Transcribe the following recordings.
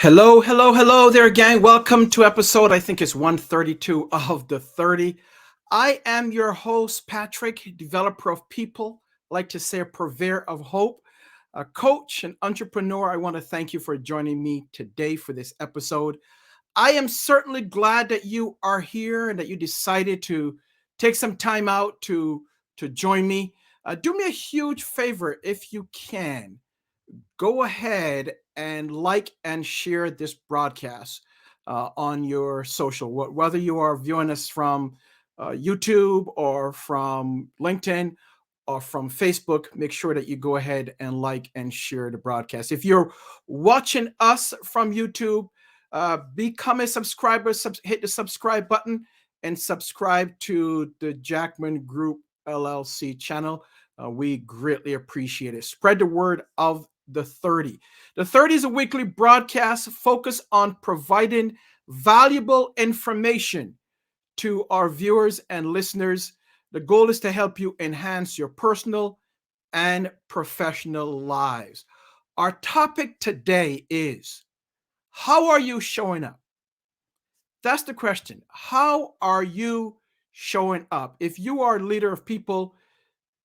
Hello, hello, hello there, gang. Welcome to episode, I think it's 132 of the 30. I am your host, Patrick, developer of people, I like to say a purveyor of hope, a coach, an entrepreneur. I want to thank you for joining me today for this episode. I am certainly glad that you are here and that you decided to take some time out to join me. Do me a huge favor if you can go ahead and like and share this broadcast on your social, whether you are viewing us from YouTube or from LinkedIn or from Facebook. Make sure that you go ahead and like and share the broadcast. If you're watching us from YouTube, become a subscriber, hit the subscribe button and subscribe to the Jackman Group LLC channel. We greatly appreciate it. Spread the word of the 30. The 30 is a weekly broadcast focused on providing valuable information to our viewers and listeners. The goal is to help you enhance your personal and professional lives. Our topic today is, how are you showing up? That's the question. How are you showing up? If you are a leader of people,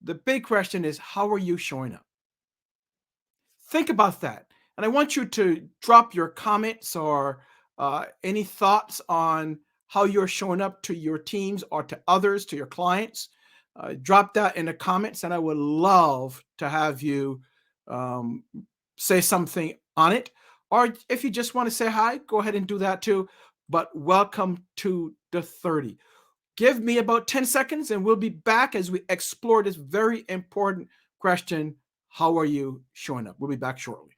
the big question is, how are you showing up? Think about that. And I want you to drop your comments or any thoughts on how you're showing up to your teams or to others, to your clients. Drop that in the comments, and I would love to have you say something on it. Or if you just want to say hi, go ahead and do that too. But welcome to the 30. Give me about 10 seconds and we'll be back as we explore this very important question. How are you showing up? We'll be back shortly.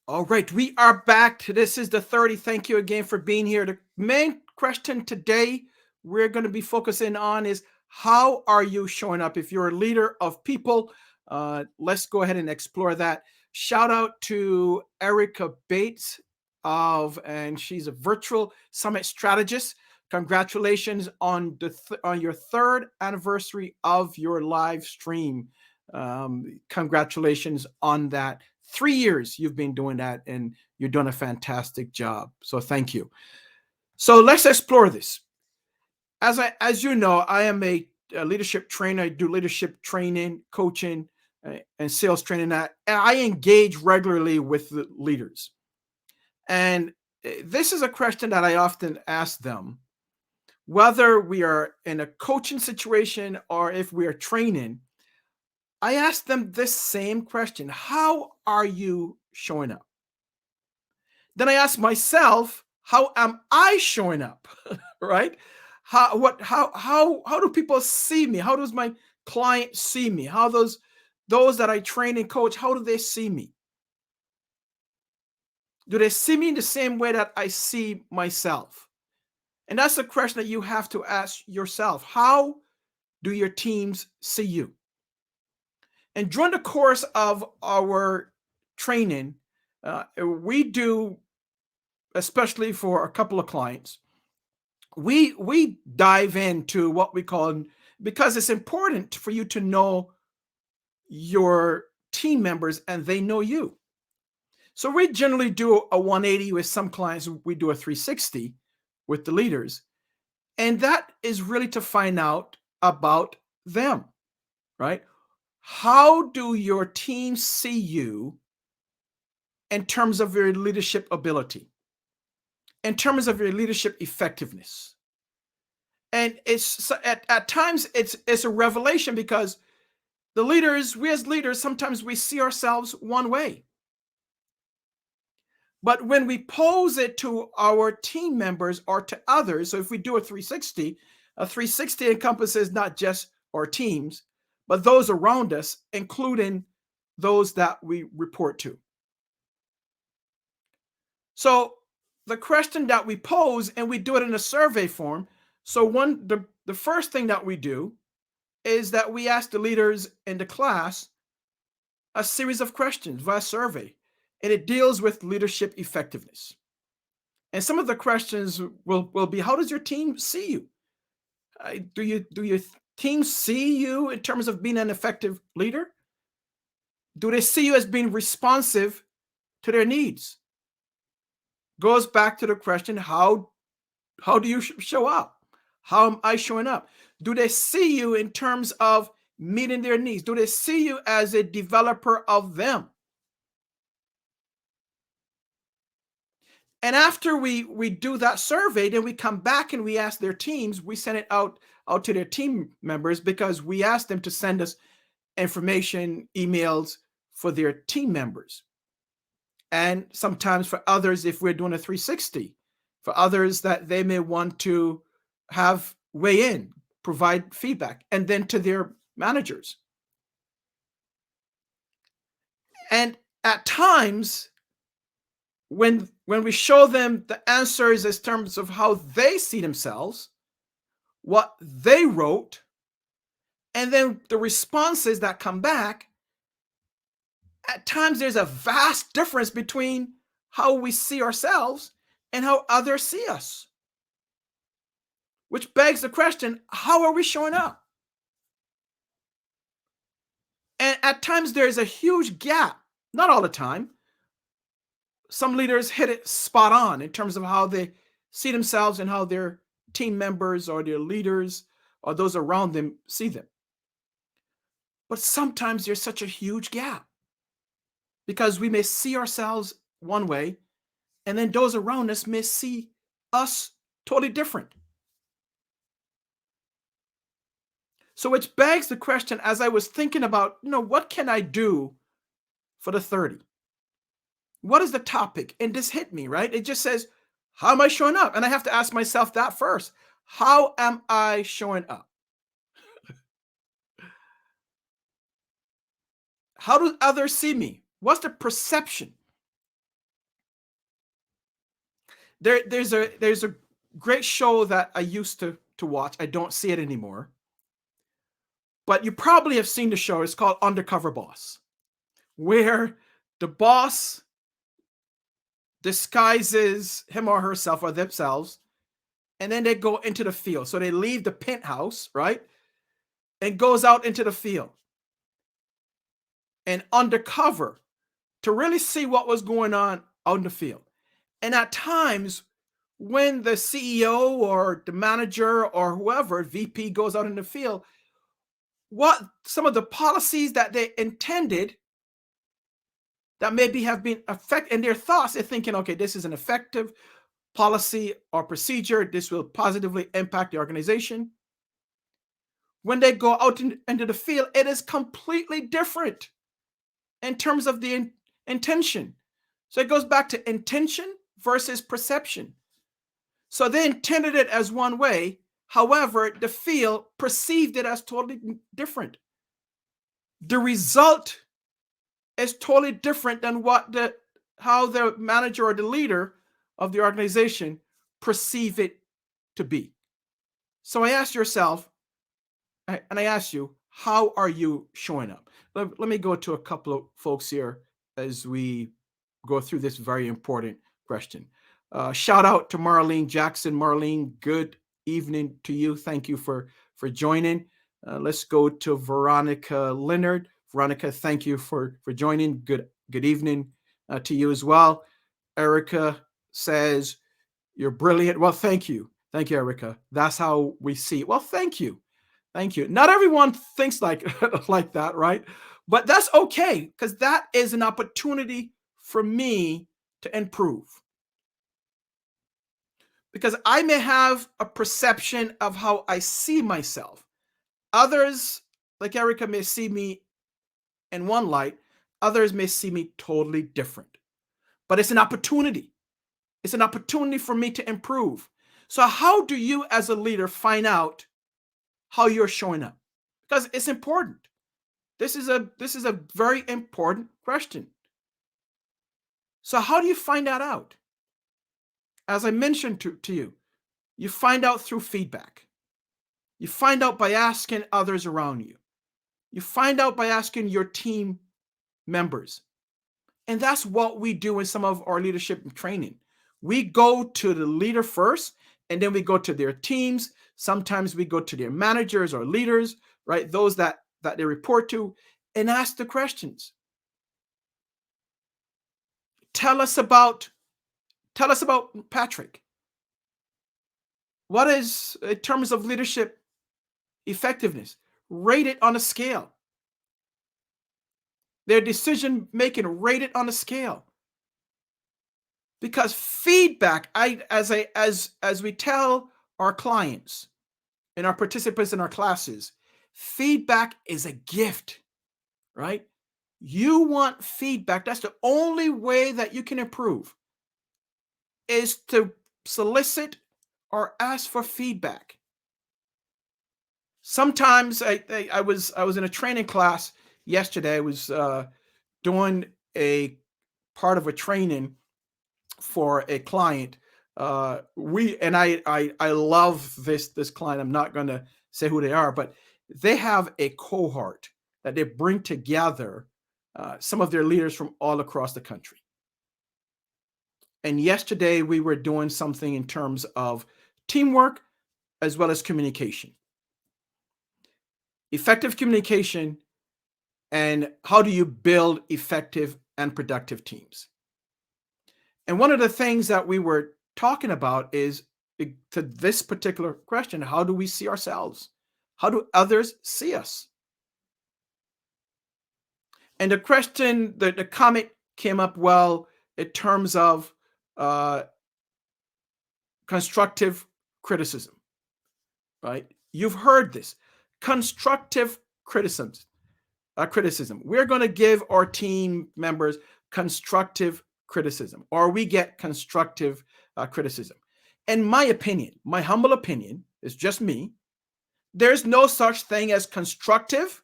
All right, we are back. This is the 30. Thank you again for being here. The main question today we're going to be focusing on is, how are you showing up? If you're a leader of people, let's go ahead and explore that. Shout out to Erica Bates and she's a virtual summit strategist. Congratulations on on your third anniversary of your live stream. Congratulations on that. 3 years you've been doing that, and you're doing a fantastic job. So thank you. So let's explore this. As you know, I am a leadership trainer. I do leadership training, coaching, and sales training. I engage regularly with the leaders. And this is a question that I often ask them, whether we are in a coaching situation or if we are training. I ask them this same question: how are you showing up? Then I ask myself, how am I showing up? Right? How do people see me? How does my client see me? How those that I train and coach, how do they see me? Do they see me in the same way that I see myself? And that's the question that you have to ask yourself. How do your teams see you? And during the course of our training, we do, especially for a couple of clients, we dive into what we call, because it's important for you to know your team members and they know you. So we generally do a 180 with some clients. We do a 360 with the leaders. And that is really to find out about them, right? How do your team see you in terms of your leadership ability, in terms of your leadership effectiveness? And it's at times it's a revelation, because the leaders, we as leaders, sometimes we see ourselves one way. But when we pose it to our team members or to others, so if we do a 360 encompasses not just our teams, but those around us, including those that we report to. So the question that we pose, and we do it in a survey form. So the first thing that we do is that we ask the leaders in the class a series of questions via survey, and it deals with leadership effectiveness. And some of the questions will be, how does your team see you? Do your team see you in terms of being an effective leader? Do they see you as being responsive to their needs? Goes back to the question, how do you show up? How am I showing up? Do they see you in terms of meeting their needs? Do they see you as a developer of them? And after we do that survey, then we come back and we ask their teams. We send it out to their team members, because we ask them to send us information, emails for their team members. And sometimes for others, if we're doing a 360, for others that they may want to have weigh in, provide feedback, and then to their managers. And at times, when we show them the answers in terms of how they see themselves, what they wrote, and then the responses that come back, at times there's a vast difference between how we see ourselves and how others see us. Which begs the question, how are we showing up? And at times there's a huge gap. Not all the time. Some leaders hit it spot on in terms of how they see themselves and how their team members or their leaders or those around them see them. But sometimes there's such a huge gap, because we may see ourselves one way, and then those around us may see us totally different. So which begs the question, as I was thinking about, what can I do for the 30? What is the topic? And this hit me, right? It just says, how am I showing up? And I have to ask myself that first. How am I showing up? How do others see me? What's the perception? There's a great show that I used to watch. I don't see it anymore. But you probably have seen the show. It's called Undercover Boss, where the boss disguises him or herself or themselves, and then they go into the field. So they leave the penthouse, right? And goes out into the field and undercover to really see what was going on out in the field. And at times, when the CEO or the manager or whoever, VP, goes out in the field, what some of the policies that they intended that maybe have been affected in their thoughts, they're thinking, okay, this is an effective policy or procedure. This will positively impact the organization. When they go out into the field, it is completely different in terms of the intention. So it goes back to intention versus perception. So they intended it as one way. However, the field perceived it as totally different. The result is totally different than how the manager or the leader of the organization perceive it to be. So I ask yourself, and I ask you, how are you showing up? Let me go to a couple of folks here as we go through this very important question. Shout out to Marlene Jackson. Marlene, good evening to you. Thank you for joining. Let's go to Veronica Leonard. Veronica, thank you for joining. Good evening to you as well. Erica says, you're brilliant. Well, thank you. Thank you, Erica. That's how we see it. Well, thank you. Thank you. Not everyone thinks like that, right? But that's okay, because that is an opportunity for me to improve. Because I may have a perception of how I see myself. Others, like Erica, may see me in one light. Others may see me totally different. But it's an opportunity. It's an opportunity for me to improve. So how do you as a leader find out how you're showing up? Because it's important. This is a very important question. So how do you find that out? As I mentioned to you, you find out through feedback. You find out by asking others around you. You find out by asking your team members. And that's what we do in some of our leadership training. We go to the leader first, and then we go to their teams. Sometimes we go to their managers or leaders, right? Those that they report to, and ask the questions. Tell us about Patrick. What is, in terms of leadership effectiveness, rate it on a scale. Their decision making, rate it on a scale. Because feedback, as we tell our clients and our participants in our classes, feedback is a gift, right? You want feedback. That's the only way that you can improve, is to solicit or ask for feedback. Sometimes I was in a training class yesterday. I was doing a part of a training for a client. I love this client. I'm not going to say who they are, but they have a cohort that they bring together, some of their leaders from all across the country. And yesterday we were doing something in terms of teamwork as well as communication, effective communication, and how do you build effective and productive teams. And one of the things that we were talking about is, to this particular question, how do we see ourselves? How do others see us? And the question, the comment came up, well, in terms of constructive criticism, right? You've heard this. Constructive criticism. We're going to give our team members constructive criticism, or we get constructive criticism. In my opinion, my humble opinion, is just me, there's no such thing as constructive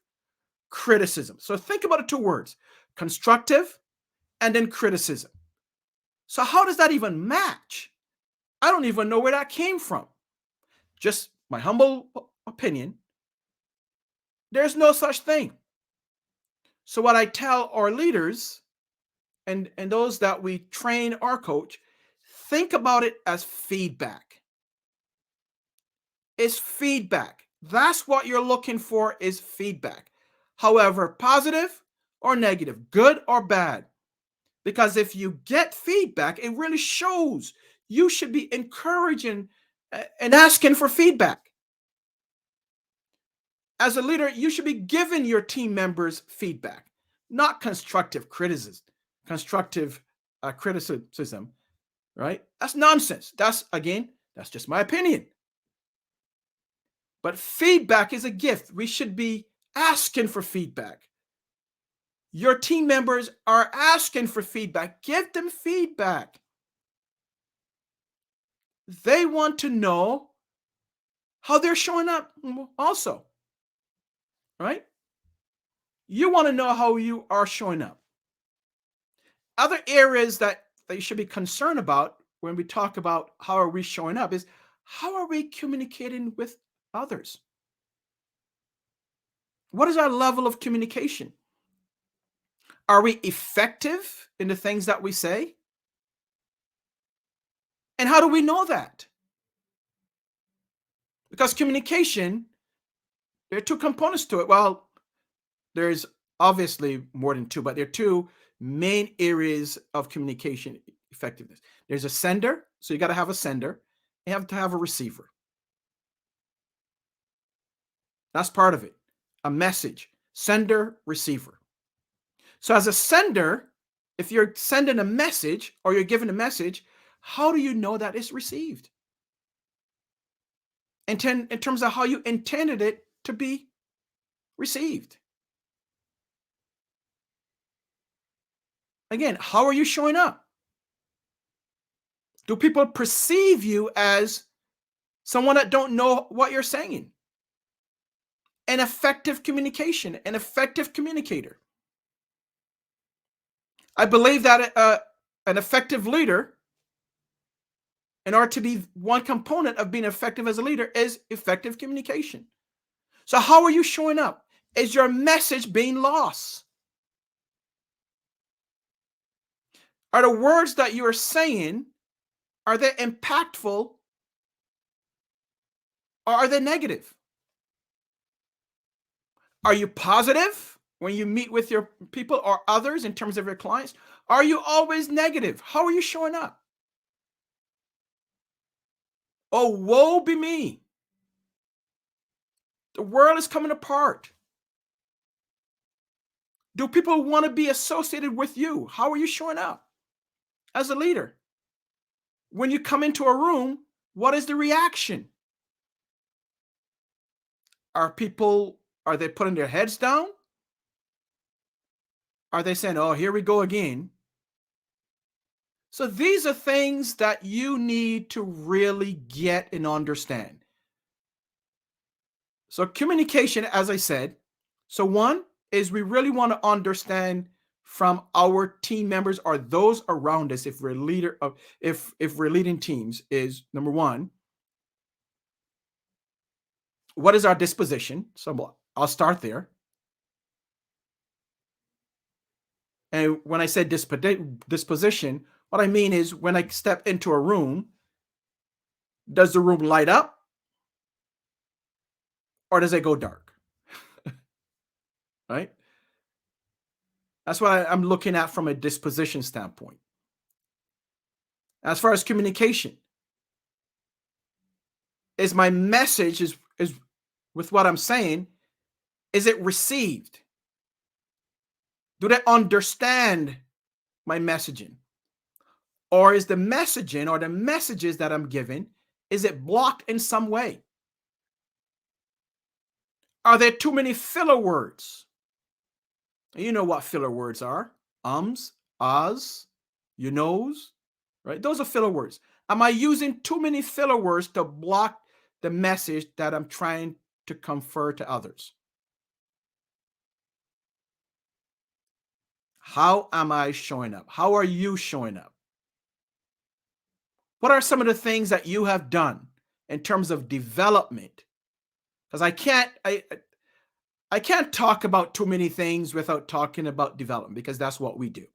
criticism. So think about the two words, constructive and then criticism. So how does that even match? I don't even know where that came from. Just my humble opinion, there's no such thing. So what I tell our leaders and those that we train or coach, think about it as feedback. It's feedback. That's what you're looking for, is feedback. However, positive or negative, good or bad. Because if you get feedback, it really shows. You should be encouraging and asking for feedback. As a leader, you should be giving your team members feedback, not constructive criticism. Criticism, right? That's nonsense. That's just my opinion. But feedback is a gift. We should be asking for feedback. Your team members are asking for feedback. Give them feedback. They want to know how they're showing up also, right? You want to know how you are showing up. Other areas that you should be concerned about when we talk about how are we showing up is, how are we communicating with others? What is our level of communication? Are we effective in the things that we say? And how do we know that? Because communication, there are two components to it. Well, there's obviously more than two, but there are two main areas of communication effectiveness. There's a sender, so you got to have a sender. You have to have a receiver. That's part of it. A message, sender, receiver. So as a sender, if you're sending a message or you're giving a message, how do you know that it's received? In terms of how you intended it to be received. Again, how are you showing up? Do people perceive you as someone that don't know what you're saying? An effective communication, an effective communicator. I believe that an effective leader in order to be one component of being effective as a leader is effective communication. So how are you showing up? Is your message being lost? Are the words that you are saying, are they impactful or are they negative? Are you positive when you meet with your people or others in terms of your clients? Are you always negative? How are you showing up? Oh, woe be me. The world is coming apart. Do people want to be associated with you? How are you showing up as a leader? When you come into a room, what is the reaction? Are they putting their heads down? Are they saying, oh, here we go again? So these are things that you need to really get and understand. So communication, as I said, so one is we really want to understand from our team members or those around us, if we're if we're leading teams, is number one, what is our disposition? So I'll start there. And when I said disposition, what I mean is when I step into a room, does the room light up or does it go dark? Right? That's what I'm looking at from a disposition standpoint. As far as communication, is my message is with what I'm saying, is it received? Do they understand my messaging? Or is the messaging or the messages that I'm giving, is it blocked in some way? Are there too many filler words? You know what filler words are. Ums, ahs, you knows, right? Those are filler words. Am I using too many filler words to block the message that I'm trying to confer to others? How am I showing up? How are you showing up? What are some of the things that you have done in terms of development? Because I can't talk about too many things without talking about development because that's what we do.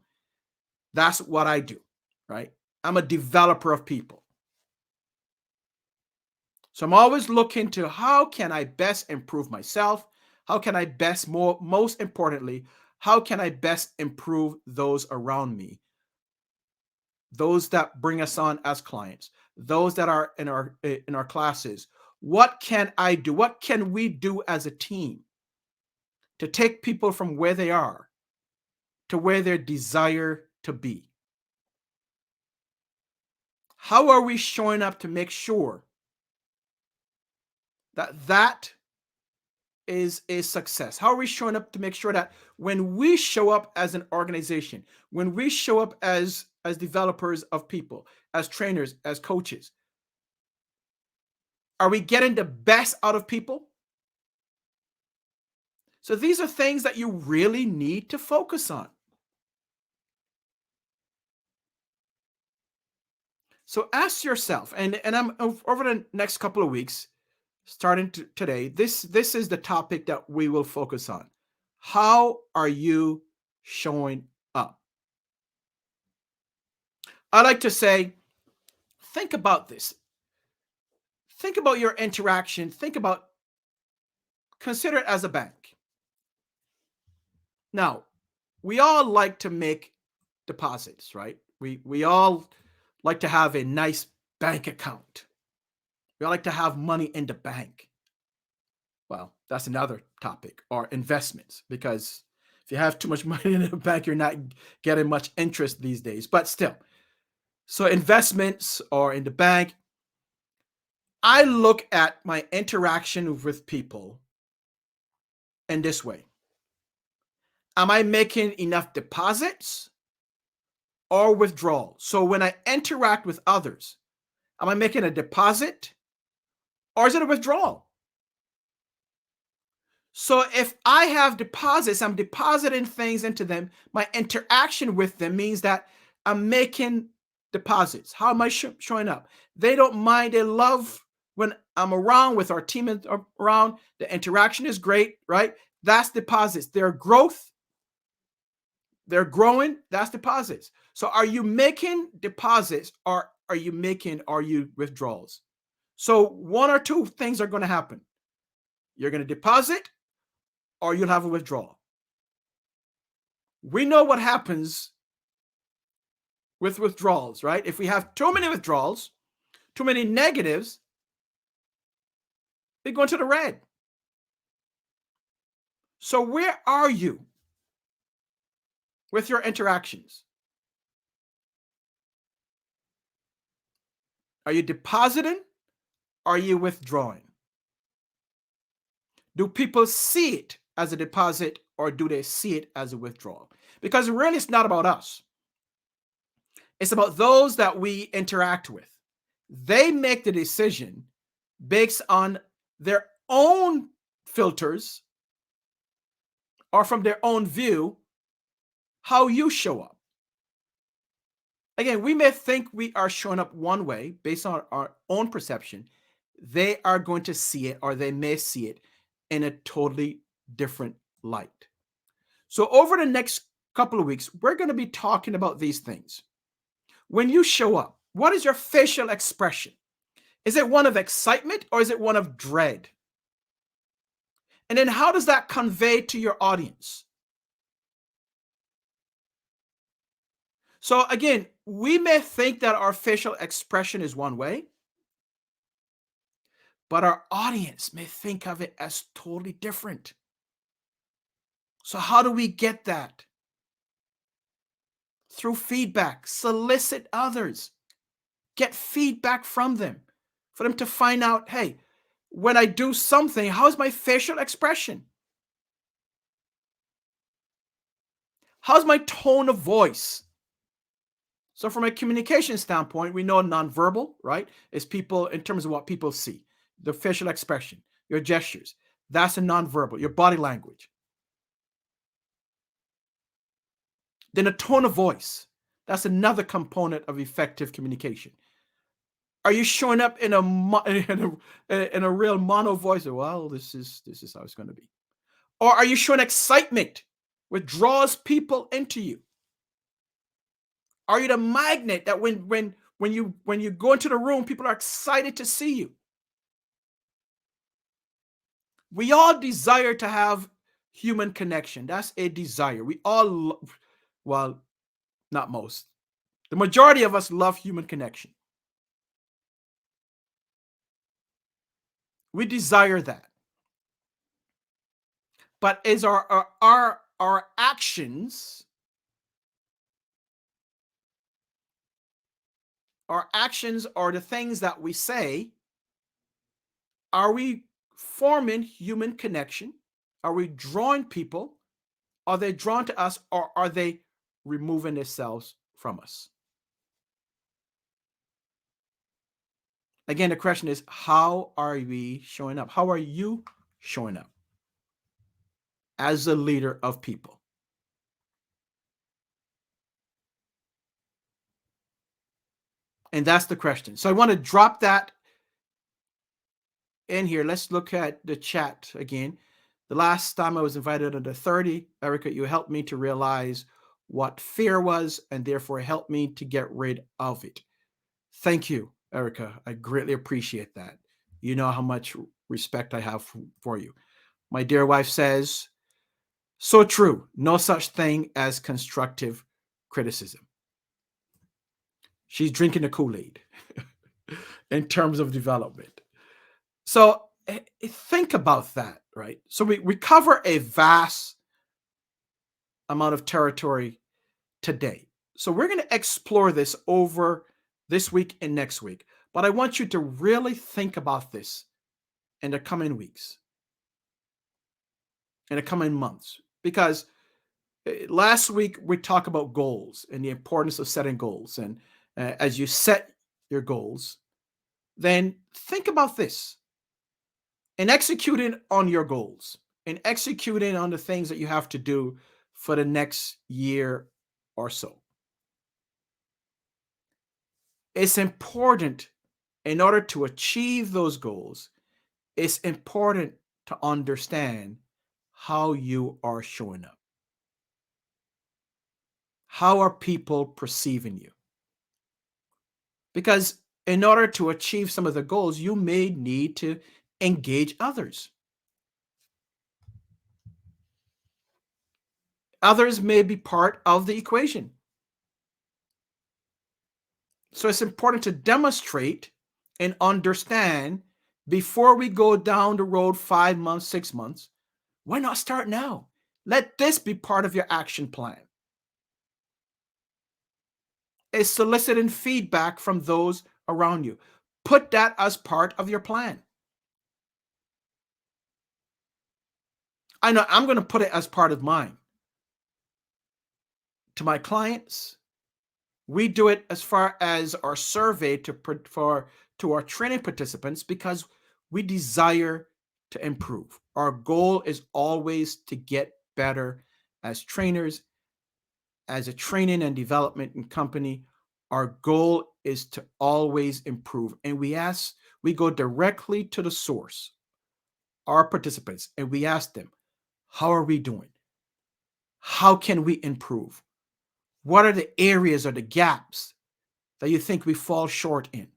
That's what I do, right? I'm a developer of people. So I'm always looking to how can I best improve myself? How can I most importantly, how can I best improve those around me? Those that bring us on as clients, those that are in our classes. What can I do? What can we do as a team to take people from where they are to where they desire to be? How are we showing up to make sure that is a success? How are we showing up to make sure that when we show up as an organization, when we show up as developers of people, as trainers, as coaches, are we getting the best out of people? So these are things that you really need to focus on. So ask yourself, and I'm over the next couple of weeks, starting today, this is the topic that we will focus on. How are you showing up? I like to say, think about this. Think about your interaction. Consider it as a bank. Now, we all like to make deposits, right? We all like to have a nice bank account. We all like to have money in the bank. Well, that's another topic, or investments, because if you have too much money in the bank, you're not getting much interest these days. But still, so investments are in the bank. I look at my interaction with people in this way. Am I making enough deposits or withdrawal? So when I interact with others, am I making a deposit or is it a withdrawal? So if I have deposits, I'm depositing things into them. My interaction with them means that I'm making deposits. How am I showing up? They don't mind. They love when I'm around with our team around. The interaction is great, right? That's deposits. Their growth, they're growing. That's deposits. So are you making deposits or are you withdrawals? So one or two things are going to happen. You're going to deposit or you'll have a withdrawal. We know what happens with withdrawals, right? If we have too many withdrawals, too many negatives, they go into the red. So where are you with your interactions? Are you depositing? Are you withdrawing? Do people see it as a deposit or do they see it as a withdrawal? Because really it's not about us. It's about those that we interact with. They make the decision based on their own filters or from their own view how you show up. Again, we may think we are showing up one way based on our own perception. They are going to see it or they may see it in a totally different light. So over the next couple of weeks, we're going to be talking about these things. When you show up, what is your facial expression? Is it one of excitement or is it one of dread? And then how does that convey to your audience? So again, we may think that our facial expression is one way, but our audience may think of it as totally different. So how do we get that? Through feedback. Solicit others. Get feedback from them for them to find out, hey, when I do something, how's my facial expression? How's my tone of voice? So from a communication standpoint, we know nonverbal, right? Is people in terms of what people see, the facial expression, your gestures. That's a nonverbal, your body language. Then a tone of voice. That's another component of effective communication. Are you showing up in a real mono voice? Well, this is how it's going to be. Or are you showing excitement, which draws people into you? Are you the magnet that when you go into the room, people are excited to see you? We all desire to have human connection. That's a desire. We all, well, not most. The majority of us love human connection. We desire that. But is our actions or the things that we say, are we forming human connection? Are we drawing people? Are they drawn to us or are they removing themselves from us? Again, the question is, how are we showing up? How are you showing up as a leader of people? And that's the question. So I want to drop that in here. Let's look at the chat again. The last time I was invited under 30, Erica, you helped me to realize what fear was and therefore helped me to get rid of it. Thank you, Erica. I greatly appreciate that. You know how much respect I have for you. My dear wife says, so true. No such thing as constructive criticism. She's drinking the Kool-Aid in terms of development. So think about that, right? So we cover a vast amount of territory today. So we're going to explore this over this week and next week. But I want you to really think about this in the coming weeks, in the coming months, because last week we talked about goals and the importance of setting goals. And as you set your goals, then think about this and executing on your goals and executing on the things that you have to do for the next year or so. It's important in order to achieve those goals. It's important to understand how you are showing up. How are people perceiving you? Because in order to achieve some of the goals, you may need to engage others. Others may be part of the equation. So it's important to demonstrate and understand before we go down the road 5 months, 6 months. Why not start now? Let this be part of your action plan. Is soliciting feedback from those around you. Put that as part of your plan. I know I'm going to put it as part of mine. To my clients, we do it as far as our survey to our training participants because we desire to improve. Our goal is always to get better as trainers, as a training and development and company. Our goal is to always improve. And we go directly to the source, our participants, and we ask them, how are we doing? How can we improve? What are the areas or the gaps that you think we fall short in?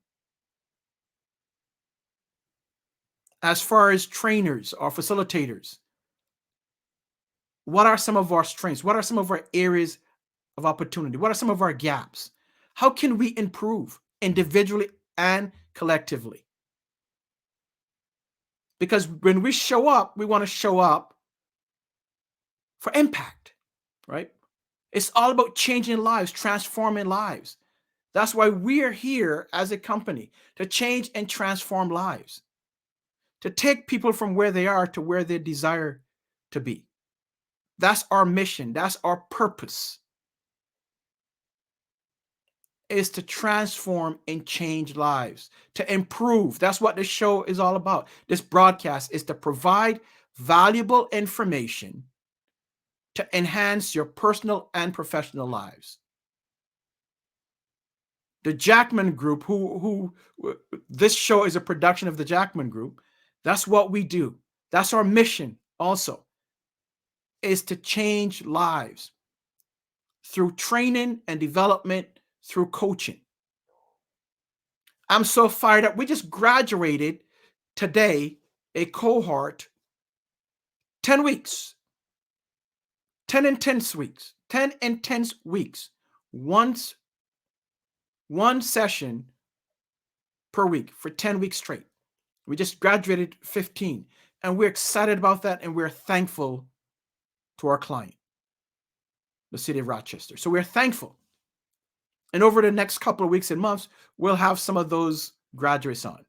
As far as trainers or facilitators, what are some of our strengths? What are some of our areas of opportunity? What are some of our gaps? How can we improve individually and collectively? Because when we show up, we want to show up for impact, right? It's all about changing lives, transforming lives. That's why we are here as a company to change and transform lives, to take people from where they are to where they desire to be. That's our mission. That's our purpose, is to transform and change lives, to improve. That's what this show is all about. This broadcast is to provide valuable information to enhance your personal and professional lives. The Jackman Group, who this show is a production of the Jackman Group. That's what we do. That's our mission also, is to change lives through training and development, through coaching. I'm so fired up. We just graduated today a cohort, 10 weeks, 10 intense weeks, 10 intense weeks, once one session per week for 10 weeks straight. We just graduated 15, and we're excited about that, and we're thankful to our client, the city of Rochester. So we're thankful. And over the next couple of weeks and months, we'll have some of those graduates on.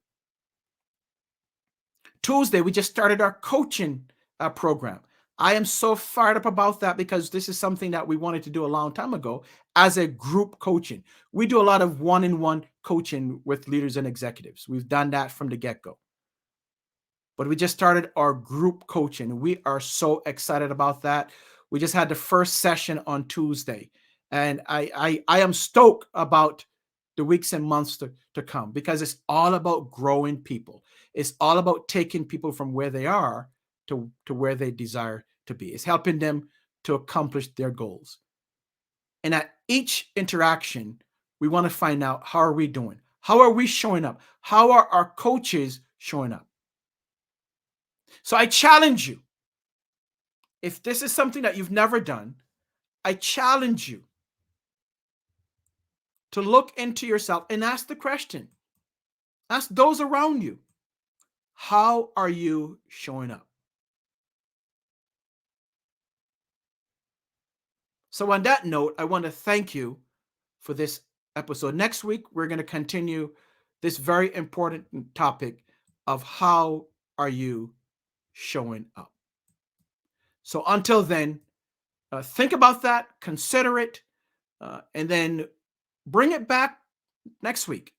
Tuesday, we just started our coaching program. I am so fired up about that because this is something that we wanted to do a long time ago as a group coaching. We do a lot of one-on-one coaching with leaders and executives. We've done that from the get-go. But we just started our group coaching. We are so excited about that. We just had the first session on Tuesday. And I am stoked about the weeks and months to come because it's all about growing people. It's all about taking people from where they are to where they desire to be. It's helping them to accomplish their goals. And at each interaction, we want to find out, how are we doing? How are we showing up? How are our coaches showing up? So I challenge you, if this is something that you've never done, I challenge you to look into yourself and ask the question. Ask those around you, how are you showing up? So on that note, I want to thank you for this episode. Next week, we're going to continue this very important topic of how are you showing up. So until then, think about that, consider it, and then bring it back next week,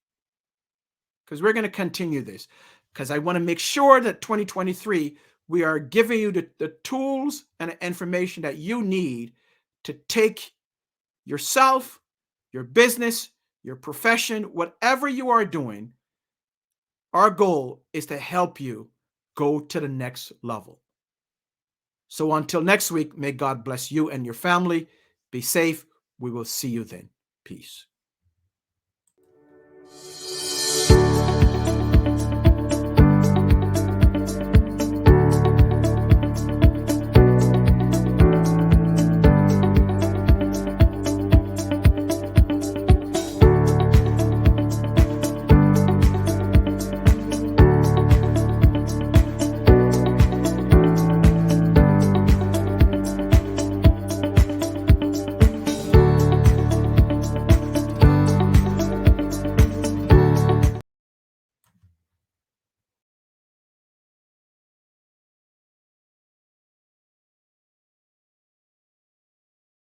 because we're going to continue this, because I want to make sure that 2023, we are giving you the tools and the information that you need to take yourself, your business, your profession, whatever you are doing, our goal is to help you go to the next level. So until next week, may God bless you and your family. Be safe. We will see you then. Peace.